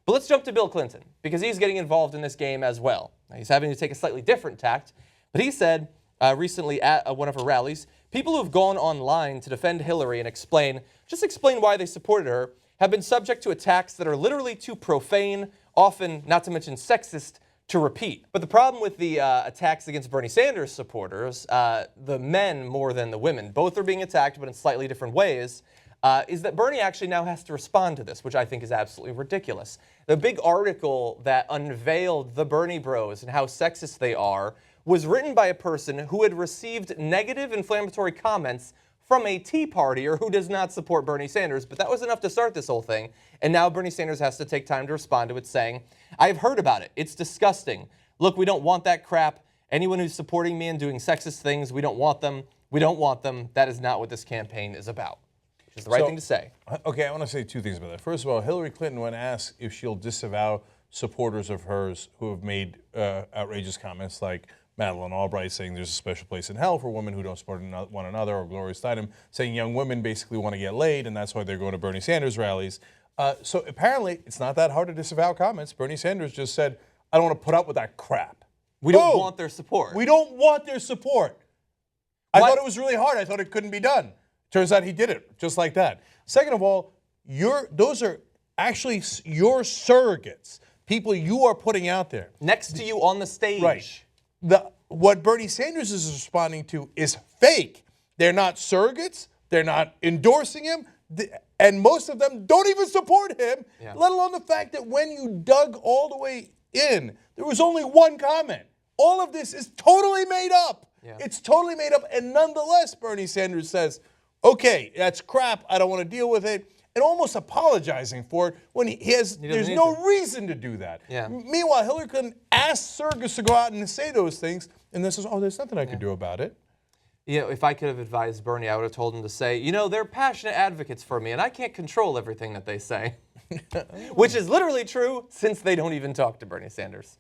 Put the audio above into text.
But let's jump to Bill Clinton, because he's getting involved in this game as well. Now, he's having to take a slightly different tact, but he said recently at one of her rallies, people who have gone online to defend Hillary and explain why they supported her have been subject to attacks that are literally too profane, often, not to mention sexist, to repeat. But the problem with the attacks against Bernie Sanders supporters, the men more than the women, both are being attacked but in slightly different ways, is that Bernie actually now has to respond to this, which I think is absolutely ridiculous. The big article that unveiled the Bernie bros and how sexist they are was written by a person who had received negative inflammatory comments from a Tea Partier who does not support Bernie Sanders, but that was enough to start this whole thing. And now Bernie Sanders has to take time to respond to it, saying, I've heard about it. It's disgusting. Look, we don't want that crap. Anyone who's supporting me and doing sexist things, we don't want them. We don't want them. That is not what this campaign is about. Which is the right thing to say. Okay, I want to say two things about that. First of all, Hillary Clinton, when asked if she'll disavow supporters of hers who have made outrageous comments like Madeleine Albright saying there's a special place in hell for women who don't support one another, or Gloria Steinem saying young women basically want to get laid and that's why they're going to Bernie Sanders rallies. So apparently it's not that hard to disavow comments. Bernie Sanders just said, I don't want to put up with that crap. We don't want their support. We don't want their support. I thought it was really hard. I thought it couldn't be done. Turns out he did it just like that. Second of all, those are actually your surrogates, people you are putting out there. Next to you on the stage. Right. What Bernie Sanders is responding to is fake. They're not surrogates. They're not endorsing him. And most of them don't even support him, let alone the fact that when you dug all the way in, there was only one comment. All of this is totally made up. Yeah. It's totally made up. And nonetheless, Bernie Sanders says, okay, that's crap. I don't want to deal with it. And almost apologizing for it when there's no reason to do that. Yeah. Meanwhile, Hillary Clinton asked surrogates to go out and say those things, and then says, oh, there's nothing I could do about it. You know, if I could have advised Bernie, I would have told him to say, you know, they're passionate advocates for me, and I can't control everything that they say. Which is literally true, since they don't even talk to Bernie Sanders.